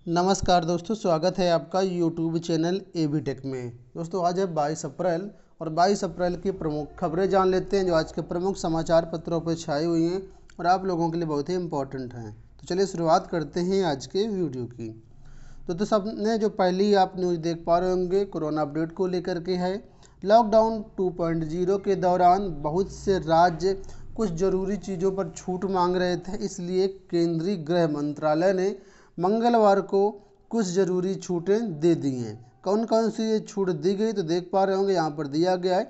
नमस्कार दोस्तों, स्वागत है आपका यूट्यूब चैनल एबी टेक में। दोस्तों आज है 22 अप्रैल और 22 अप्रैल की प्रमुख खबरें जान लेते हैं जो आज के प्रमुख समाचार पत्रों पर छाई हुई हैं और आप लोगों के लिए बहुत ही इम्पोर्टेंट हैं। तो चलिए शुरुआत करते हैं आज के वीडियो की। तो सबने जो पहली आप न्यूज़ देख पा रहे होंगे कोरोना अपडेट को लेकर के है। लॉकडाउन 2.0 के दौरान बहुत से राज्य कुछ ज़रूरी चीज़ों पर छूट मांग रहे थे, इसलिए केंद्रीय गृह मंत्रालय ने मंगलवार को कुछ ज़रूरी छूटें दे दी हैं। कौन कौन सी ये छूट दी गई तो देख पा रहे होंगे, यहाँ पर दिया गया है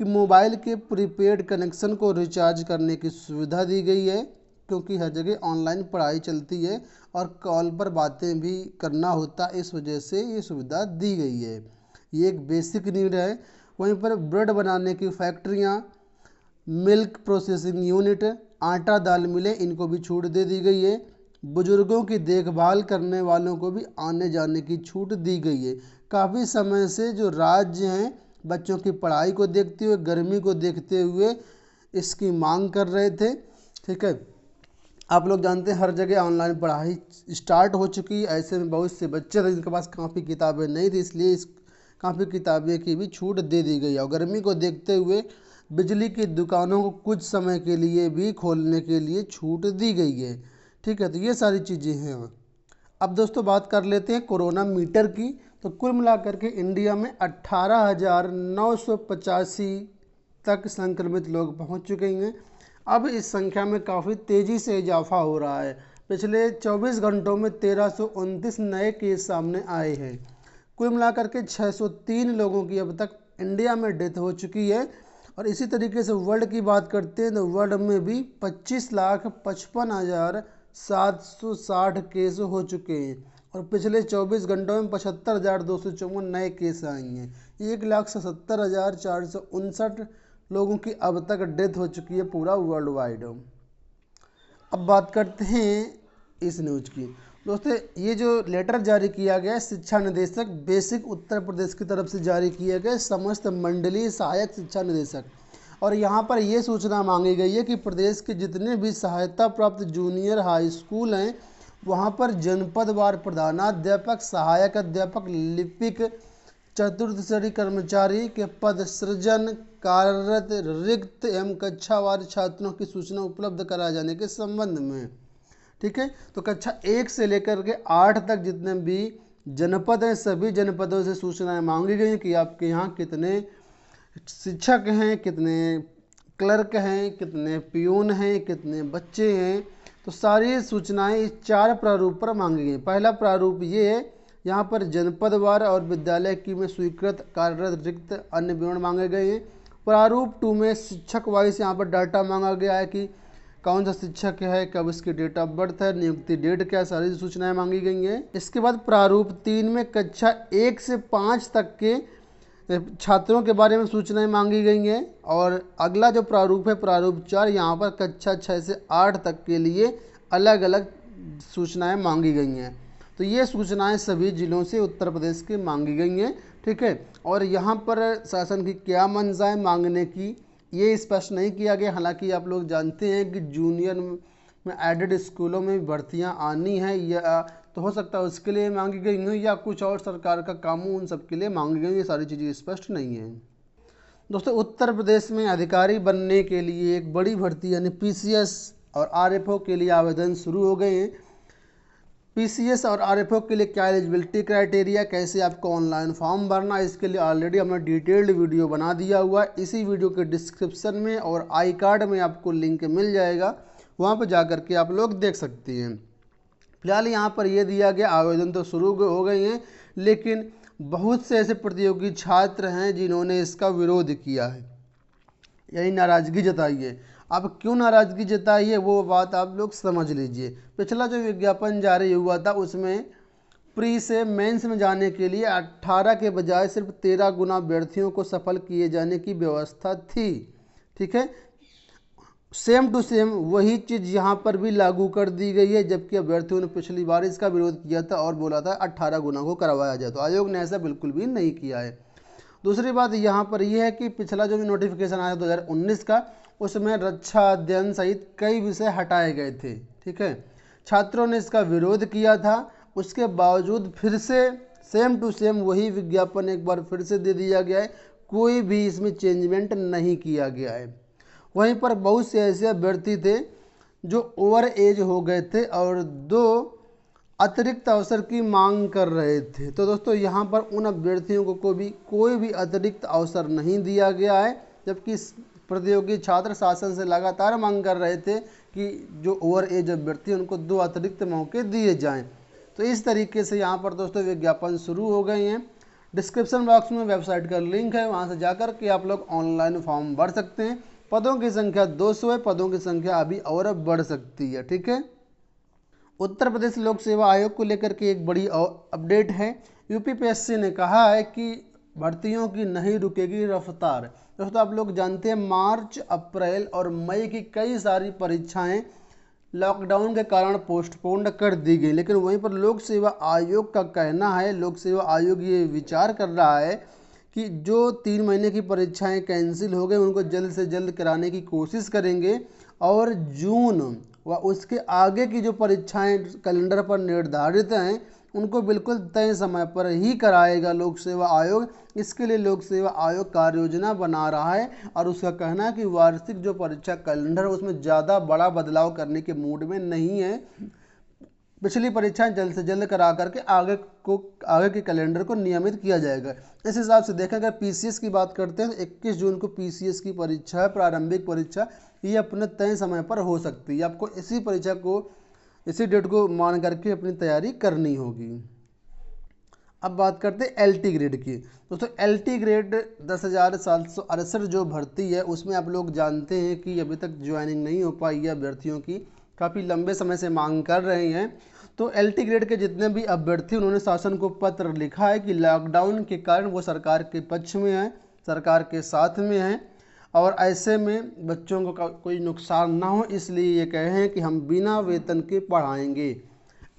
कि मोबाइल के प्रीपेड कनेक्शन को रिचार्ज करने की सुविधा दी गई है, क्योंकि हर जगह ऑनलाइन पढ़ाई चलती है और कॉल पर बातें भी करना होता है, इस वजह से ये सुविधा दी गई है। ये एक बेसिक नीड है। वहीं पर ब्रेड बनाने की फैक्ट्रियाँ, मिल्क प्रोसेसिंग यूनिट, आटा दाल मिलें, इनको भी छूट दे दी गई है। बुजुर्गों की देखभाल करने वालों को भी आने जाने की छूट दी गई है। काफ़ी समय से जो राज्य हैं बच्चों की पढ़ाई को देखते हुए, गर्मी को देखते हुए इसकी मांग कर रहे थे। ठीक है, आप लोग जानते हैं हर जगह ऑनलाइन पढ़ाई स्टार्ट हो चुकी है। ऐसे में बहुत से बच्चे थे जिनके पास काफ़ी किताबें नहीं थी, इसलिए इस काफ़ी किताबें की भी छूट दे दी गई है। और गर्मी को देखते हुए बिजली की दुकानों को कुछ समय के लिए भी खोलने के लिए छूट दी गई है। ठीक है, तो ये सारी चीज़ें हैं। अब दोस्तों बात कर लेते हैं कोरोना मीटर की। तो कुल मिलाकर के इंडिया में 18,985 तक संक्रमित लोग पहुंच चुके हैं। अब इस संख्या में काफ़ी तेज़ी से इजाफा हो रहा है। पिछले 24 घंटों में 1329 नए केस सामने आए हैं। कुल मिलाकर के 603 लोगों की अब तक इंडिया में डेथ हो चुकी है। और इसी तरीके से वर्ल्ड की बात करते हैं तो वर्ल्ड में भी 25,55,760 केस हो चुके हैं और पिछले 24 घंटों में 75,254 नए केस आए हैं। 1,77,459 लोगों की अब तक डेथ हो चुकी है पूरा वर्ल्ड वाइड। अब बात करते हैं इस न्यूज की। दोस्तों ये जो लेटर जारी किया गया है शिक्षा निदेशक बेसिक उत्तर प्रदेश की तरफ से जारी किया गया समस्त मंडलीय सहायक शिक्षा निदेशक, और यहाँ पर ये सूचना मांगी गई है कि प्रदेश के जितने भी सहायता प्राप्त जूनियर हाई स्कूल हैं वहाँ पर जनपदवार प्रधानाध्यापक, सहायक अध्यापक, लिपिक, चतुर्थ श्रेणी कर्मचारी के पद सृजन कार्यरत रिक्त एवं कक्षावार छात्रों की सूचना उपलब्ध कराए जाने के संबंध में। ठीक है, तो कक्षा 1 से लेकर के 8 तक जितने भी जनपद हैं सभी जनपदों से सूचनाएं मांगी गई कि आपके यहाँ कितने शिक्षक हैं, कितने क्लर्क हैं, कितने पियून हैं, कितने बच्चे हैं। तो सारी सूचनाएं इस 4 प्रारूप पर मांगी गई। पहला प्रारूप ये है, यहाँ पर जनपदवार और विद्यालय की में स्वीकृत कार्यरत रिक्त अन्य विवरण मांगे गए हैं। प्रारूप 2 में शिक्षक वाइज यहाँ पर डाटा मांगा गया है कि कौन सा शिक्षक है, कब इसकी डेट ऑफ बर्थ है, नियुक्ति डेट क्या, सारी सूचनाएं मांगी गई हैं। इसके बाद प्रारूप 3 में कक्षा 1 से 5 तक के छात्रों के बारे में सूचनाएं मांगी गई हैं। और अगला जो प्रारूप है प्रारूप 4, यहाँ पर कक्षा 6 से 8 तक के लिए अलग अलग सूचनाएं मांगी गई हैं। तो ये सूचनाएं सभी जिलों से उत्तर प्रदेश की मांगी गई हैं। ठीक है, और यहाँ पर शासन की क्या मंशा है मांगने की ये स्पष्ट नहीं किया गया। हालांकि आप लोग जानते हैं कि जूनियर में एडेड स्कूलों में भर्तियां आनी है, या तो हो सकता है उसके लिए मांगी गई हो या कुछ और सरकार का काम उन सब के लिए मांगी गई, ये सारी चीज़ें स्पष्ट नहीं है। दोस्तों उत्तर प्रदेश में अधिकारी बनने के लिए एक बड़ी भर्ती यानी पीसीएस और आरएफओ के लिए आवेदन शुरू हो गए हैं। पीसीएस और आरएफओ के लिए क्या एलिजिबिलिटी क्राइटेरिया, कैसे आपको ऑनलाइन फॉर्म भरना, इसके लिए ऑलरेडी हमने डिटेल्ड वीडियो बना दिया हुआ है। इसी वीडियो के डिस्क्रिप्शन में और आई कार्ड में आपको लिंक मिल जाएगा, वहाँ पर जा के आप लोग देख सकते हैं। फिलहाल यहाँ पर यह दिया गया आवेदन तो शुरू हो गए हैं, लेकिन बहुत से ऐसे प्रतियोगी छात्र हैं जिन्होंने इसका विरोध किया है, यही नाराज़गी जताई है। अब क्यों नाराज़गी जताई है वो बात आप लोग समझ लीजिए। पिछला जो विज्ञापन जारी हुआ था उसमें प्री से मेंस में जाने के लिए 18 के बजाय सिर्फ 13 गुना अभ्यर्थियों को सफल किए जाने की व्यवस्था थी। ठीक है, सेम टू सेम वही चीज़ यहाँ पर भी लागू कर दी गई है, जबकि अभ्यर्थियों ने पिछली बार इसका विरोध किया था और बोला था 18 गुना को करवाया जाए, तो आयोग ने ऐसा बिल्कुल भी नहीं किया है। दूसरी बात यहाँ पर यह है कि पिछला जो भी नोटिफिकेशन आया 2019 का, उसमें रक्षा अध्ययन सहित कई विषय हटाए गए थे। ठीक है, छात्रों ने इसका विरोध किया था उसके बावजूद फिर से सेम टू सेम वही विज्ञापन एक बार फिर से दे दिया गया है, कोई भी इसमें चेंजमेंट नहीं किया गया है। वहीं पर बहुत से ऐसे अभ्यर्थी थे जो ओवर एज हो गए थे और 2 अतिरिक्त अवसर की मांग कर रहे थे। तो दोस्तों यहाँ पर उन अभ्यर्थियों को भी कोई भी अतिरिक्त अवसर नहीं दिया गया है, जबकि प्रतियोगी छात्र शासन से लगातार मांग कर रहे थे कि जो ओवर एज अभ्यर्थी हैं उनको 2 अतिरिक्त मौके दिए जाएं। तो इस तरीके से यहाँ पर दोस्तों विज्ञापन शुरू हो गए हैं। डिस्क्रिप्शन बॉक्स में वेबसाइट का लिंक है, वहाँ से जाकर के आप लोग ऑनलाइन फॉर्म भर सकते हैं। पदों की संख्या 200 है, पदों की संख्या अभी और अब बढ़ सकती है। ठीक है। उत्तर प्रदेश लोक सेवा आयोग को लेकर के एक बड़ी अपडेट है। यूपीपीएससी ने कहा है कि भर्तियों की नहीं रुकेगी रफ्तार। दोस्तों आप लोग जानते हैं मार्च, अप्रैल और मई की कई सारी परीक्षाएं लॉकडाउन के कारण पोस्टपोन्ड कर दी गई, लेकिन वहीं पर लोक सेवा आयोग का कहना है, लोक सेवा आयोग ये विचार कर रहा है कि जो 3 महीने की परीक्षाएं कैंसिल हो गई उनको जल्द से जल्द कराने की कोशिश करेंगे और जून व उसके आगे की जो परीक्षाएं कैलेंडर पर निर्धारित हैं उनको बिल्कुल तय समय पर ही कराएगा लोक सेवा आयोग। इसके लिए लोक सेवा आयोग कार्य योजना बना रहा है और उसका कहना है कि वार्षिक जो परीक्षा कैलेंडर है उसमें ज़्यादा बड़ा बदलाव करने के मूड में नहीं है। पिछली परीक्षाएं जल्द से जल्द करा करके आगे के कैलेंडर को नियमित किया जाएगा। इस हिसाब से देखें, अगर पीसीएस की बात करते हैं तो 21 जून को पीसीएस की परीक्षा है, प्रारंभिक परीक्षा, ये अपने तय समय पर हो सकती है। आपको इसी परीक्षा को इसी डेट को मान करके अपनी तैयारी करनी होगी। अब बात करते हैं एलटी ग्रेड की। दोस्तों एलटी ग्रेड 10,768 जो भर्ती है उसमें आप लोग जानते हैं कि अभी तक ज्वाइनिंग नहीं हो पाई है अभ्यर्थियों की, काफ़ी लंबे समय से मांग कर रहे हैं। तो एलटी ग्रेड के जितने भी अभ्यर्थी उन्होंने शासन को पत्र लिखा है कि लॉकडाउन के कारण वो सरकार के पक्ष में है, सरकार के साथ में है और ऐसे में बच्चों को कोई नुकसान ना हो, इसलिए ये कहे हैं कि हम बिना वेतन के पढ़ाएंगे।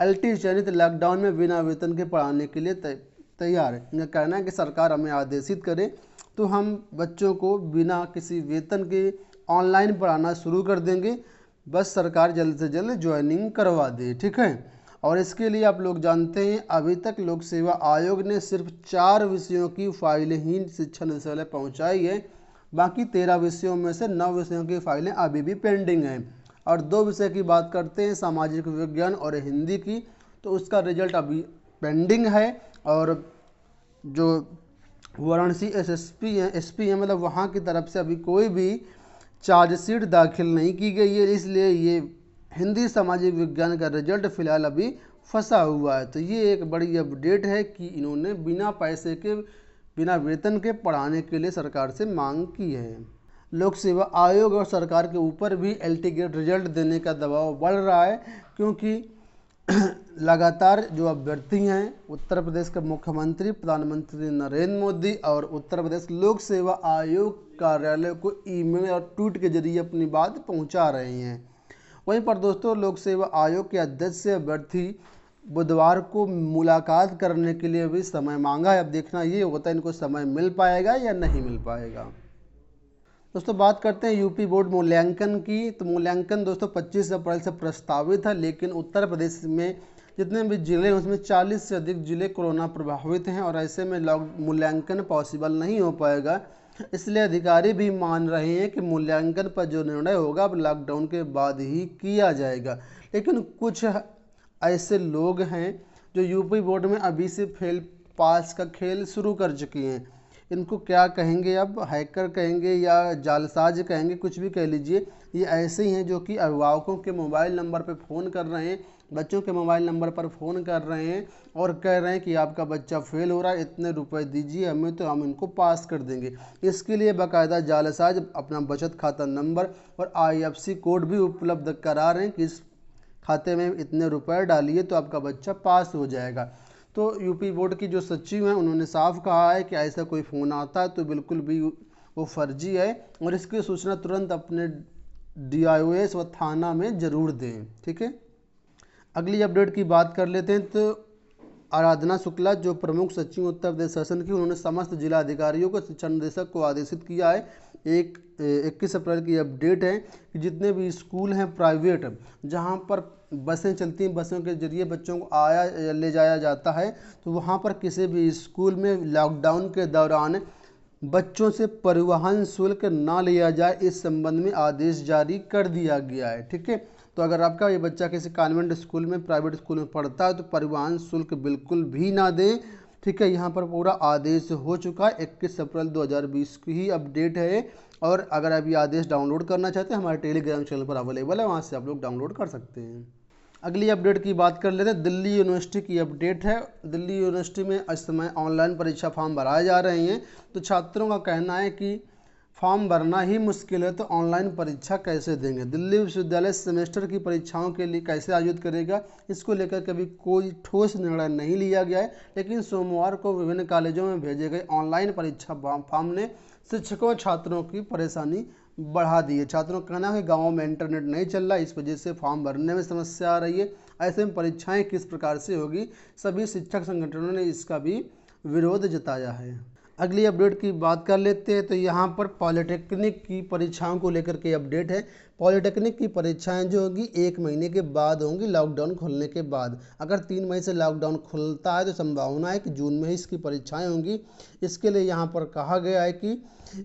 एलटी चयनित लॉकडाउन में बिना वेतन के पढ़ाने के लिए तैयार है। इनका कहना है कि सरकार हमें आदेशित करे तो हम बच्चों को बिना किसी वेतन के ऑनलाइन पढ़ाना शुरू कर देंगे, बस सरकार जल्द से जल्द ज्वाइनिंग करवा दे। ठीक है। और इसके लिए आप लोग जानते हैं अभी तक लोक सेवा आयोग ने सिर्फ 4 विषयों की फाइलें ही शिक्षा निदेशालय पहुँचाई है, बाकी 13 विषयों में से 9 विषयों की फाइलें अभी भी पेंडिंग हैं। और 2 विषय की बात करते हैं, सामाजिक विज्ञान और हिंदी की, तो उसका रिजल्ट अभी पेंडिंग है। और जो वाराणसी एसएसपी हैं, एसपी हैं, मतलब वहाँ की तरफ से अभी कोई भी चार्जशीट दाखिल नहीं की गई है, इसलिए ये हिंदी सामाजिक विज्ञान का रिजल्ट फिलहाल अभी फंसा हुआ है। तो ये एक बड़ी अपडेट है कि इन्होंने बिना पैसे के, बिना वेतन के पढ़ाने के लिए सरकार से मांग की है। लोक सेवा आयोग और सरकार के ऊपर भी एलटी ग्रेड रिजल्ट देने का दबाव बढ़ रहा है, क्योंकि लगातार जो अभ्यर्थी हैं उत्तर प्रदेश के मुख्यमंत्री प्रधानमंत्री नरेंद्र मोदी और उत्तर प्रदेश लोक सेवा आयोग कार्यालय को ईमेल और ट्वीट के जरिए अपनी बात पहुंचा रहे हैं। वहीं पर दोस्तों लोक सेवा आयोग के अध्यक्ष से अभ्यर्थी बुधवार को मुलाकात करने के लिए भी समय मांगा है। अब देखना ये होता है इनको समय मिल पाएगा या नहीं मिल पाएगा। दोस्तों बात करते हैं यूपी बोर्ड मूल्यांकन की। तो मूल्यांकन दोस्तों 25 अप्रैल से प्रस्तावित है, लेकिन उत्तर प्रदेश में जितने भी जिले हैं उसमें 40 से अधिक जिले कोरोना प्रभावित हैं और ऐसे में मूल्यांकन पॉसिबल नहीं हो पाएगा। इसलिए अधिकारी भी मान रहे हैं कि मूल्यांकन पर जो निर्णय होगा अब लॉकडाउन के बाद ही किया जाएगा। लेकिन कुछ ऐसे लोग हैं जो यूपी बोर्ड में अभी से फेल पास का खेल शुरू कर चुके हैं। इनको क्या कहेंगे, अब हैकर कहेंगे या जालसाज कहेंगे, कुछ भी कह लीजिए। ये ऐसे ही हैं जो कि अभिभावकों के मोबाइल नंबर पर फ़ोन कर रहे हैं, बच्चों के मोबाइल नंबर पर फ़ोन कर रहे हैं और कह रहे हैं कि आपका बच्चा फेल हो रहा है, इतने रुपए दीजिए हमें तो हम इनको पास कर देंगे। इसके लिए बाकायदा जालसाज अपना बचत खाता नंबर और IFSC कोड भी उपलब्ध करा रहे हैं कि इस खाते में इतने रुपए डालिए तो आपका बच्चा पास हो जाएगा। तो यूपी बोर्ड की जो सचिव हैं उन्होंने साफ कहा है कि ऐसा कोई फ़ोन आता है तो बिल्कुल भी वो फर्जी है और इसकी सूचना तुरंत अपने DIOS व थाना में ज़रूर दें। ठीक है। अगली अपडेट की बात कर लेते हैं। तो आराधना शुक्ला जो प्रमुख सचिव उत्तर प्रदेश शासन की, उन्होंने समस्त जिला अधिकारियों को शिक्षा निदेशक को आदेशित किया है। 21 अप्रैल की अपडेट है कि जितने भी स्कूल हैं प्राइवेट, जहां पर बसें चलती हैं, बसों के जरिए बच्चों को आया ले जाया जाता है, तो वहाँ पर किसी भी स्कूल में लॉकडाउन के दौरान बच्चों से परिवहन शुल्क ना लिया जाए, इस संबंध में आदेश जारी कर दिया गया है। ठीक है, तो अगर आपका ये बच्चा किसी कॉन्वेंट स्कूल में, प्राइवेट स्कूल में पढ़ता है तो परिवहन शुल्क बिल्कुल भी ना दें। ठीक है, यहाँ पर पूरा आदेश हो चुका है, 21 अप्रैल 2020 की ही अपडेट है। और अगर आप ये आदेश डाउनलोड करना चाहते हैं हमारे टेलीग्राम चैनल पर अवेलेबल है, वहाँ से आप लोग डाउनलोड कर सकते हैं। अगली अपडेट की बात कर लेते हैं। दिल्ली यूनिवर्सिटी की अपडेट है। दिल्ली यूनिवर्सिटी में इस समय ऑनलाइन परीक्षा फॉर्म भराए जा रहे हैं, तो छात्रों का कहना है कि फॉर्म भरना ही मुश्किल है तो ऑनलाइन परीक्षा कैसे देंगे। दिल्ली विश्वविद्यालय सेमेस्टर की परीक्षाओं के लिए कैसे आयोजित करेगा, इसको लेकर कभी कोई ठोस निर्णय नहीं लिया गया है, लेकिन सोमवार को विभिन्न कॉलेजों में भेजे गए ऑनलाइन परीक्षा फॉर्म ने शिक्षकों और छात्रों की परेशानी बढ़ा दी है। छात्रों का कहना है कि गाँव में इंटरनेट नहीं चल रहा, इस वजह से फॉर्म भरने में समस्या आ रही है। ऐसे में परीक्षाएं किस प्रकार से होगी, सभी शिक्षक संगठनों ने इसका भी विरोध जताया है। अगली अपडेट की बात कर लेते हैं, तो यहाँ पर पॉलिटेक्निक की परीक्षाओं को लेकर के अपडेट है। पॉलिटेक्निक की परीक्षाएं जो होगी 1 महीने के बाद होंगी, लॉकडाउन खुलने के बाद। अगर 3 मई से लॉकडाउन खुलता है तो संभावना है कि जून में ही इसकी परीक्षाएं होंगी। इसके लिए यहाँ पर कहा गया है कि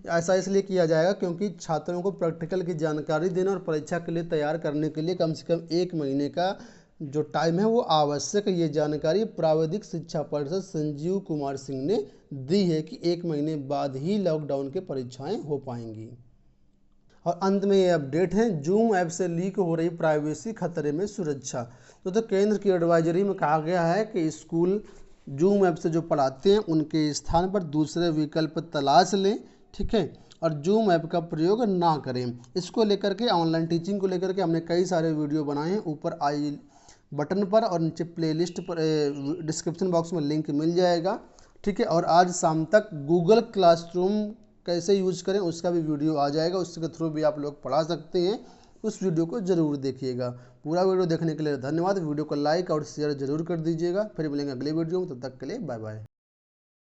ऐसा इसलिए किया जाएगा क्योंकि छात्रों को प्रैक्टिकल की जानकारी देना और परीक्षा के लिए तैयार करने के लिए कम से कम 1 महीने का जो टाइम है वो आवश्यक है। ये जानकारी प्राविधिक शिक्षा परिषद संजीव कुमार सिंह ने दी है कि 1 महीने बाद ही लॉकडाउन के परीक्षाएं हो पाएंगी। और अंत में ये अपडेट है, जूम ऐप से लीक हो रही प्राइवेसी खतरे में सुरक्षा। तो केंद्र की एडवाइजरी में कहा गया है कि स्कूल जूम ऐप से जो पढ़ाते हैं उनके स्थान पर दूसरे विकल्प तलाश लें। ठीक है, और जूम ऐप का प्रयोग ना करें। इसको लेकर के, ऑनलाइन टीचिंग को लेकर के हमने कई सारे वीडियो बनाए हैं, ऊपर आई बटन पर और नीचे प्लेलिस्ट पर डिस्क्रिप्शन बॉक्स में लिंक मिल जाएगा। ठीक है, और आज शाम तक गूगल क्लासरूम कैसे यूज करें उसका भी वीडियो आ जाएगा, उसके थ्रू भी आप लोग पढ़ा सकते हैं। उस वीडियो को ज़रूर देखिएगा। पूरा वीडियो देखने के लिए धन्यवाद। वीडियो को लाइक और शेयर जरूर कर दीजिएगा। फिर मिलेंगे अगले वीडियो में, तब तक के लिए बाय बाय।